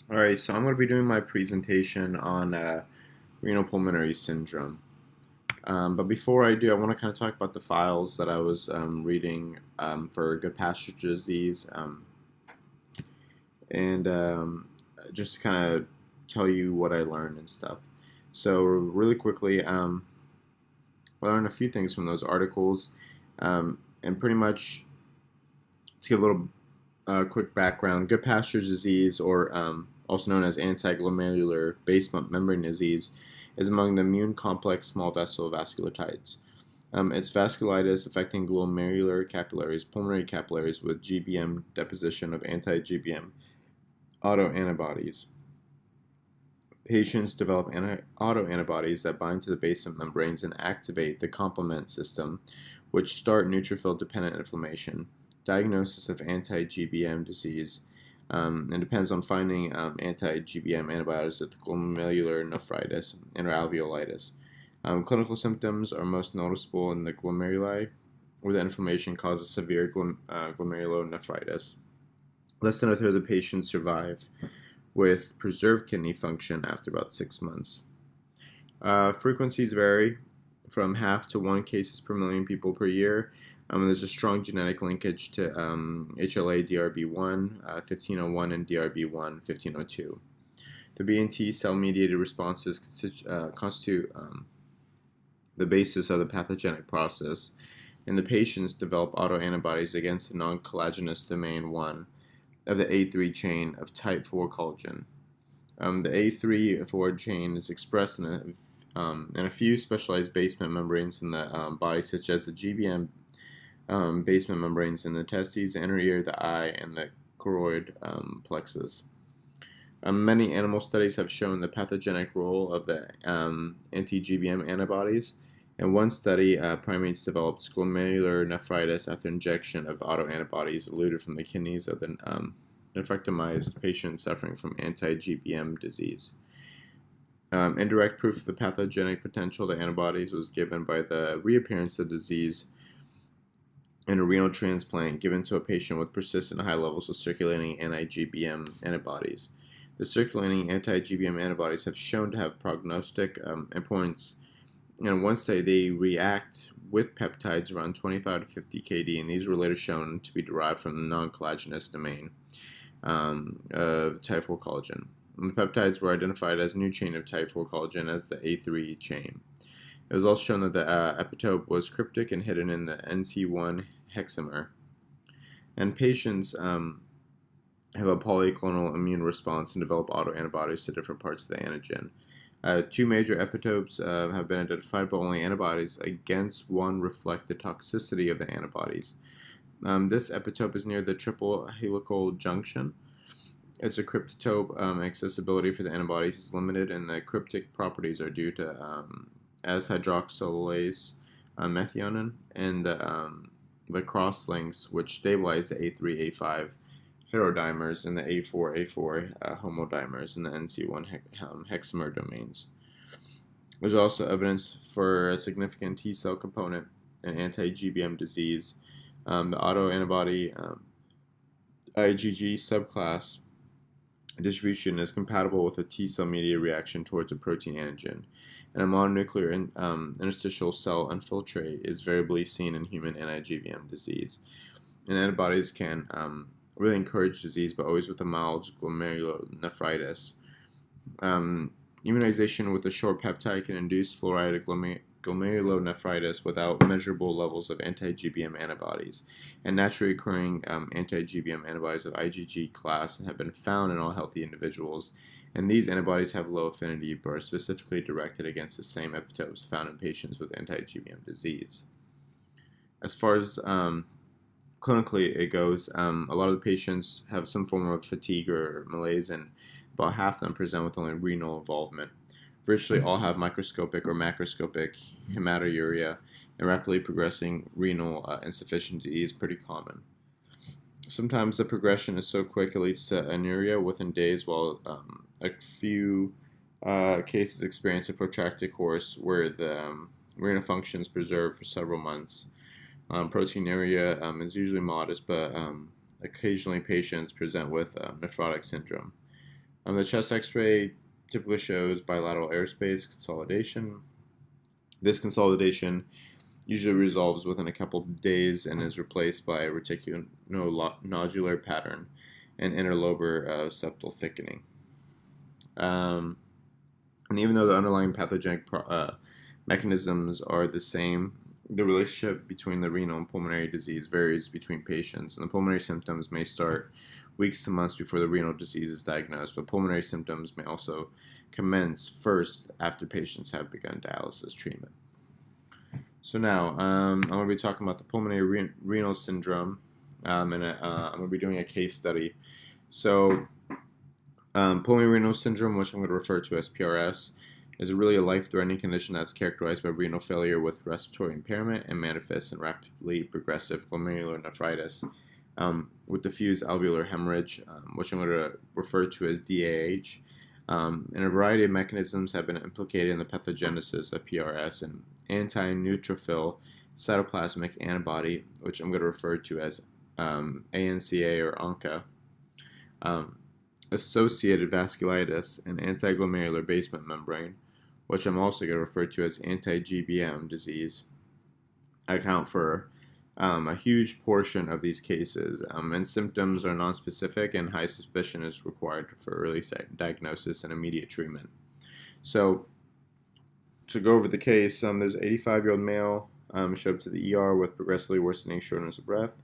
All right, so I'm going to be doing my presentation on renal pulmonary syndrome. But before I do, I want to kind of talk about the files that I was reading for Goodpasture disease, and just to kind of tell you what I learned and stuff. So really quickly, I learned a few things from those articles, and pretty much to give a little quick background, Goodpasture disease, or also known as anti-glomerular basement membrane disease, is among the immune complex small vessel vasculitides. It's vasculitis affecting glomerular capillaries, pulmonary capillaries with GBM deposition of anti-GBM autoantibodies. Patients develop autoantibodies that bind to the basement membranes and activate the complement system, which start neutrophil-dependent inflammation. Diagnosis of anti-GBM disease and depends on finding anti-GBM antibodies with glomerular nephritis and alveolitis. Clinical symptoms are most noticeable in the glomeruli, where the inflammation causes severe glomerulonephritis. Less than a third of the patients survive with preserved kidney function after about 6 months. Frequencies vary from half to 1 cases per million people per year. There's a strong genetic linkage to HLA-DRB1, 1501, and DRB1, 1502. The B and T cell-mediated responses constitute the basis of the pathogenic process, and the patients develop autoantibodies against the non-collagenous domain 1 of the A3 chain of type 4 collagen. The A3 chain is expressed in a few specialized basement membranes in the body, such as the GBM basement membranes in the testes, the inner ear, the eye, and the choroid plexus. Many animal studies have shown the pathogenic role of the anti-GBM antibodies. In one study, primates developed glomerular nephritis after injection of autoantibodies eluted from the kidneys of the nephrectomized patient suffering from anti-GBM disease. Indirect proof of the pathogenic potential of the antibodies was given by the reappearance of disease in a renal transplant given to a patient with persistent high levels of circulating anti-GBM antibodies. The circulating anti-GBM antibodies have shown to have prognostic importance. In one study, they react with peptides around 25 to 50 kD, and these were later shown to be derived from the non-collagenous domain of type 4 collagen. And the peptides were identified as a new chain of type 4 collagen as the A3 chain. It was also shown that the epitope was cryptic and hidden in the NC1 hexamer. And patients have a polyclonal immune response and develop autoantibodies to different parts of the antigen. Two major epitopes have been identified, but only antibodies against one reflect the toxicity of the antibodies. This epitope is near the triple helical junction. It's a cryptotope. Accessibility for the antibodies is limited, and the cryptic properties are due to as hydroxylase methionine and the cross-links which stabilize the A3, A5 heterodimers and the A4, A4 homodimers in the NC1 hexamer domains. There's also evidence for a significant T cell component in anti-GBM disease. The autoantibody IgG subclass distribution is compatible with a T cell mediated reaction towards a protein antigen, and a mononuclear interstitial cell infiltrate is variably seen in human anti-GBM disease. And antibodies can really encourage disease, but always with a mild glomerulonephritis. Immunization with a short peptide can induce fluoride glomerulonephritis without measurable levels of anti-GBM antibodies. And naturally occurring anti-GBM antibodies of IgG class have been found in all healthy individuals. And these antibodies have low affinity but are specifically directed against the same epitopes found in patients with anti-GBM disease. As far as clinically it goes, a lot of the patients have some form of fatigue or malaise, and about half of them present with only renal involvement. Virtually all have microscopic or macroscopic hematuria, and rapidly progressing renal insufficiency is pretty common. Sometimes the progression is so quick it leads to anuria within days, while a few cases experience a protracted course where the renal function is preserved for several months. Proteinuria is usually modest, but occasionally patients present with nephrotic syndrome. The chest x-ray typically shows bilateral airspace consolidation. This consolidation usually resolves within a couple of days and is replaced by a reticulonodular pattern and interlobar septal thickening. And even though the underlying pathogenic mechanisms are the same, the relationship between the renal and pulmonary disease varies between patients, and the pulmonary symptoms may start weeks to months before the renal disease is diagnosed, but pulmonary symptoms may also commence first after patients have begun dialysis treatment. So now, I'm going to be talking about the pulmonary renal syndrome, and I'm going to be doing a case study. So, pulmonary renal syndrome, which I'm going to refer to as PRS, is really a life-threatening condition that's characterized by renal failure with respiratory impairment and manifests in rapidly progressive glomerulonephritis with diffuse alveolar hemorrhage, which I'm going to refer to as DAH. And a variety of mechanisms have been implicated in the pathogenesis of PRS, and anti-neutrophil cytoplasmic antibody, which I'm going to refer to as ANCA or ANCA, associated vasculitis, and antiglomerular basement membrane, which I'm also going to refer to as anti-GBM disease, account for a huge portion of these cases, and symptoms are nonspecific, and high suspicion is required for early diagnosis and immediate treatment. So, to go over the case, there's an 85-year-old male showed up to the ER with progressively worsening shortness of breath,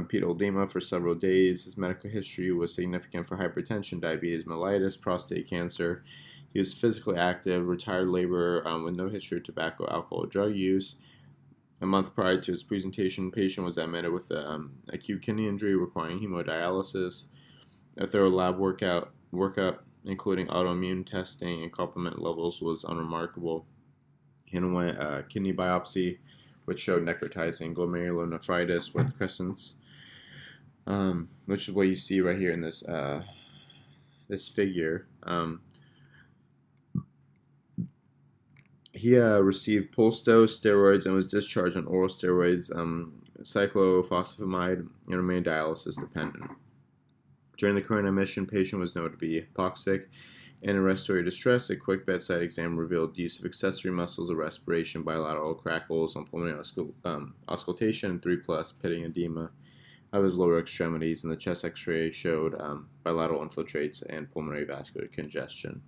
pedal edema for several days. His medical history was significant for hypertension, diabetes mellitus, prostate cancer. He was physically active, retired laborer with no history of tobacco, alcohol, or drug use. A month prior to his presentation, the patient was admitted with acute kidney injury requiring hemodialysis. A thorough lab workup, including autoimmune testing and complement levels, was unremarkable. He underwent a kidney biopsy, which showed necrotizing glomerulonephritis with crescents, which is what you see right here in this this figure. He received pulse dose steroids and was discharged on oral steroids, cyclophosphamide, and remained dialysis dependent. During the current admission, patient was noted to be hypoxic and in respiratory distress. A quick bedside exam revealed use of accessory muscles of respiration, bilateral crackles on pulmonary auscultation, 3+ pitting edema of his lower extremities, and the chest x-ray showed bilateral infiltrates and pulmonary vascular congestion.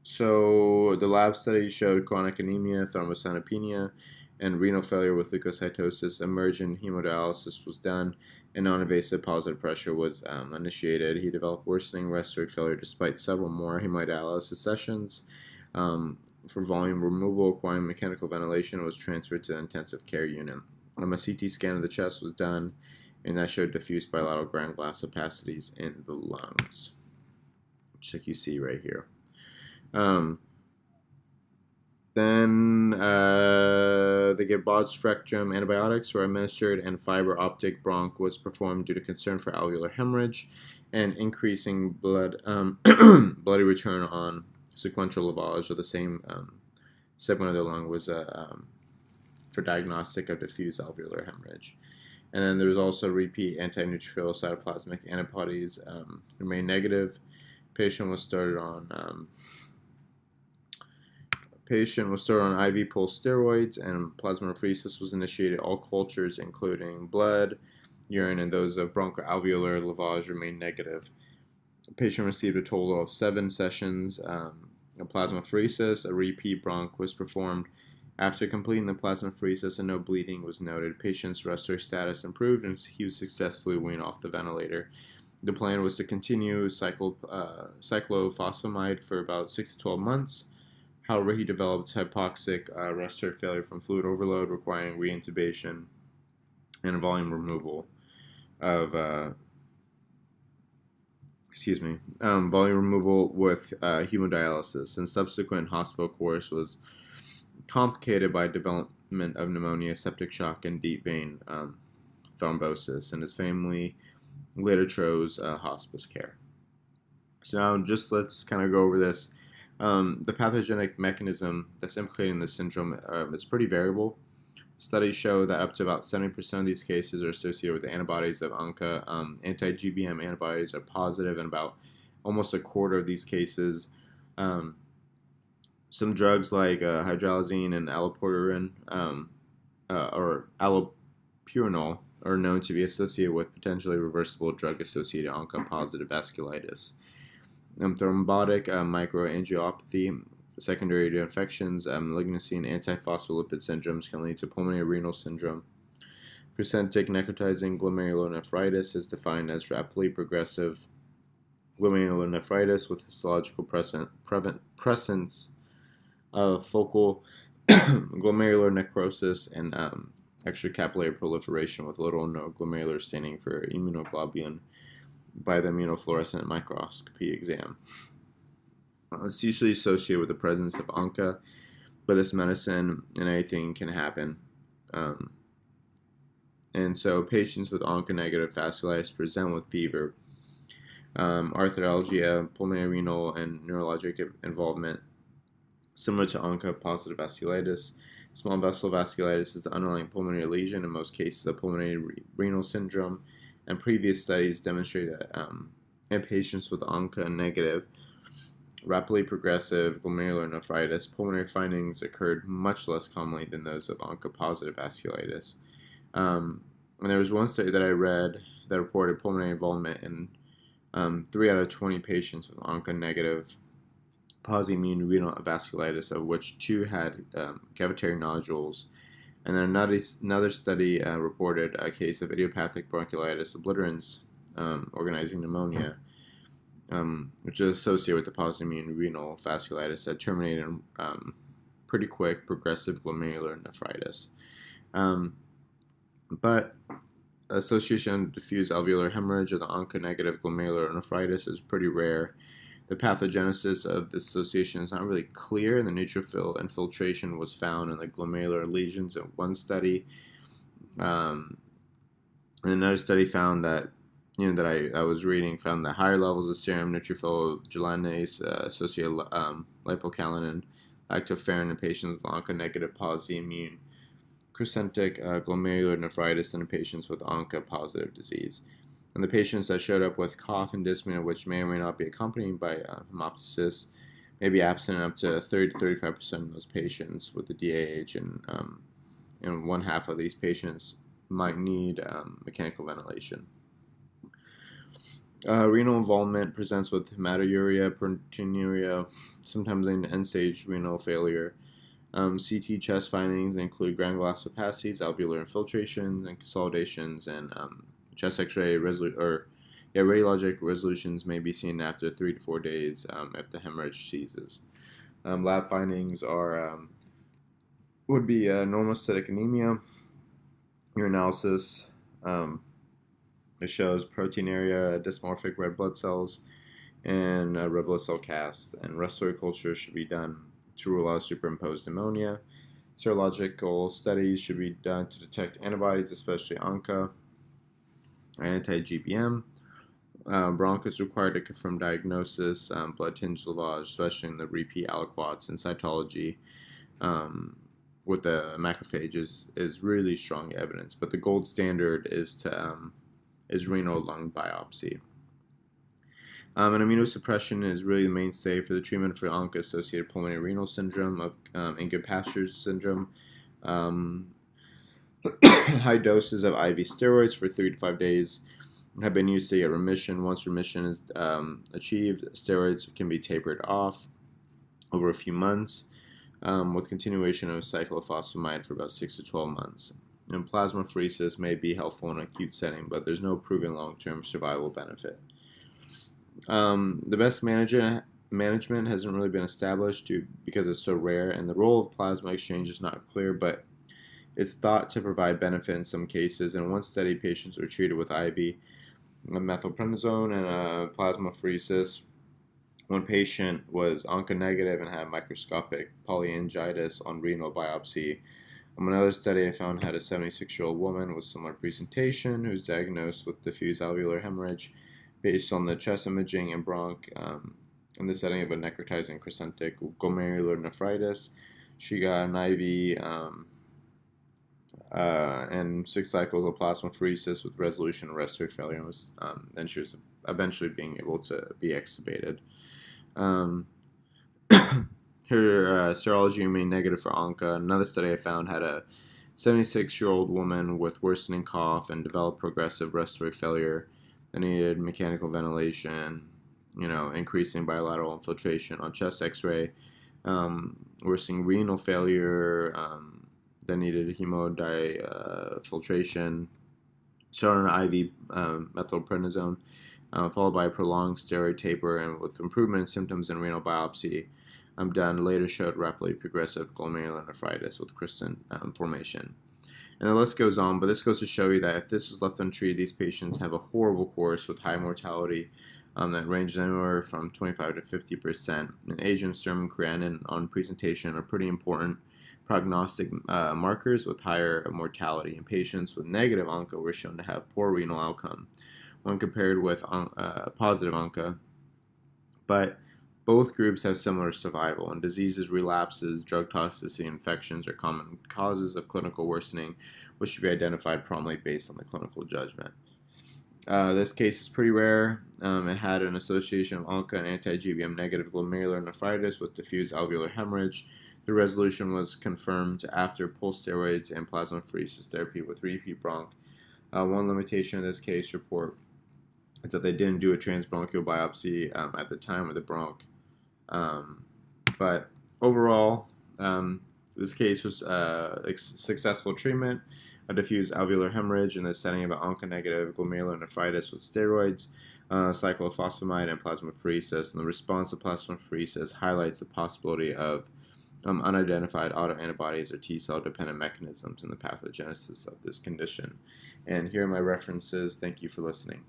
So the lab study showed chronic anemia, thrombocytopenia, and renal failure with leukocytosis. Emergent hemodialysis was done, and non-invasive positive pressure was initiated. He developed worsening respiratory failure despite several more hemodialysis sessions. For volume removal, acquiring mechanical ventilation, was transferred to the intensive care unit. A CT scan of the chest was done, and that showed diffuse bilateral ground glass opacities in the lungs, just like you see right here. Then they give broad spectrum antibiotics were administered, and fiber optic bronch was performed due to concern for alveolar hemorrhage and increasing bloody return on sequential lavage of the same segment of the lung was for diagnostic of diffuse alveolar hemorrhage. And then there was also repeat anti-neutrophil cytoplasmic antibodies remained negative. Patient was started on IV pulse steroids, and plasmapheresis was initiated. All cultures, including blood, urine, and those of bronchoalveolar lavage, remained negative. The patient received a total of 7 sessions of plasmapheresis. A repeat bronch was performed after completing the plasmapheresis, and no bleeding was noted. Patient's respiratory status improved, and he was successfully weaned off the ventilator. The plan was to continue cyclophosphamide for about 6 to 12 months. However, he developed hypoxic respiratory failure from fluid overload, requiring reintubation and volume removal of volume removal with hemodialysis. And subsequent hospital course was complicated by development of pneumonia, septic shock, and deep vein thrombosis. And his family later chose hospice care. So now let's kind of go over this. The pathogenic mechanism that's implicated in this syndrome is pretty variable. Studies show that up to about 70% of these cases are associated with the antibodies of ANCA. Anti-GBM antibodies are positive in about almost a quarter of these cases. Um, some drugs like hydralazine and allopurinol or allopurinol are known to be associated with potentially reversible drug-associated ANCA-positive vasculitis. Thrombotic microangiopathy, secondary to infections, malignancy, and antiphospholipid syndromes can lead to pulmonary renal syndrome. Crescentic necrotizing glomerulonephritis is defined as rapidly progressive glomerulonephritis with histological presence of focal glomerular necrosis and extracapillary proliferation with little or no glomerular staining for immunoglobulin by the immunofluorescent microscopy exam. It's usually associated with the presence of ANCA, but this medicine and anything can happen. And so patients with ANCA-negative vasculitis present with fever, arthralgia, pulmonary renal, and neurologic involvement. Similar to ANCA-positive vasculitis, small vessel vasculitis is the underlying pulmonary lesion in most cases of pulmonary renal syndrome, and previous studies demonstrate that in patients with ANCA-negative, rapidly progressive glomerular nephritis, pulmonary findings occurred much less commonly than those of ANCA-positive vasculitis. And there was one study that I read that reported pulmonary involvement in 3 out of 20 patients with ANCA-negative polyimmune renal vasculitis, of which 2 had cavitary nodules. And then another study reported a case of idiopathic bronchiolitis obliterans organizing pneumonia, which is associated with the polyimmune renal vasculitis that terminated in pretty quick progressive glomerular nephritis. But association of diffuse alveolar hemorrhage or the ANCA-negative glomerular nephritis is pretty rare. The pathogenesis of this association is not really clear. The neutrophil infiltration was found in the glomerular lesions in one study. And another study found that, that I was reading, found that higher levels of serum neutrophil geliranase associated lipocalinin, lactoferrin in patients with ANCA-negative polyimmune crescentic glomerular nephritis than in patients with ANCA-positive disease. And the patients that showed up with cough and dyspnea, which may or may not be accompanied by hemoptysis, may be absent in up to 30 to 35% of those patients with the DAH, and one half of these patients might need mechanical ventilation. Renal involvement presents with hematuria, proteinuria, sometimes end-stage renal failure. CT chest findings include granulocytopacities, alveolar infiltrations, and consolidations, and chest X-ray radiologic resolutions may be seen after 3 to 4 days if the hemorrhage ceases. Lab findings would be normocytic anemia, urinalysis. It shows proteinuria, dysmorphic red blood cells, and red blood cell cast. And respiratory culture should be done to rule out superimposed pneumonia. Serological studies should be done to detect antibodies, especially ANCA, anti-GBM. Bronch is required to confirm diagnosis, blood tinge lavage, especially in the repeat aliquots, and cytology with the macrophages is really strong evidence. But the gold standard is renal lung biopsy. And immunosuppression is really the mainstay for the treatment for ANCA-associated pulmonary renal syndrome and Goodpasture's syndrome. High doses of IV steroids for 3 to 5 days have been used to get remission. Once remission is achieved, steroids can be tapered off over a few months with continuation of cyclophosphamide for about 6 to 12 months. And plasmapheresis may be helpful in an acute setting, but there's no proven long-term survival benefit. The best management hasn't really been established because it's so rare, and the role of plasma exchange is not clear, but it's thought to provide benefit in some cases. In one study, patients were treated with IV methylprednisolone and plasmapheresis. One patient was ANCA-negative and had microscopic polyangiitis on renal biopsy. Another study I found had a 76-year-old woman with similar presentation who was diagnosed with diffuse alveolar hemorrhage based on the chest imaging and bronch in the setting of a necrotizing crescentic glomerular nephritis. She got an IV and 6 cycles of plasmapheresis with resolution of respiratory failure, and was then she was eventually being able to be extubated. Um, Her serology remained negative for Onca. Another study I found had a 76-year-old woman with worsening cough and developed progressive respiratory failure that needed mechanical ventilation, increasing bilateral infiltration on chest x-ray, worsening renal failure that needed hemodiafiltration, started on IV methylprednisone, followed by a prolonged steroid taper, and with improvement in symptoms and renal biopsy, done later showed rapidly progressive glomerulonephritis with crystalline formation. And the list goes on, but this goes to show you that if this was left untreated, these patients have a horrible course with high mortality that ranges anywhere from 25 to 50%. And age and serum creatinine on presentation are pretty important prognostic markers with higher mortality. And patients with negative ONCA were shown to have poor renal outcome when compared with positive ONCA. But both groups have similar survival, and diseases, relapses, drug toxicity, infections are common causes of clinical worsening, which should be identified promptly based on the clinical judgment. This case is pretty rare. It had an association of ONCA and anti-GBM negative glomerulonephritis with diffuse alveolar hemorrhage. The resolution was confirmed after pulse steroids and plasmapheresis therapy with repeat bronch. One limitation of this case report is that they didn't do a transbronchial biopsy at the time of the bronch. But overall, this case was successful treatment of diffuse alveolar hemorrhage in the setting of an onconegative glomerulonephritis with steroids, cyclophosphamide, and plasmapheresis. And the response to plasmapheresis highlights the possibility of unidentified autoantibodies or T-cell dependent mechanisms in the pathogenesis of this condition. And here are my references. Thank you for listening.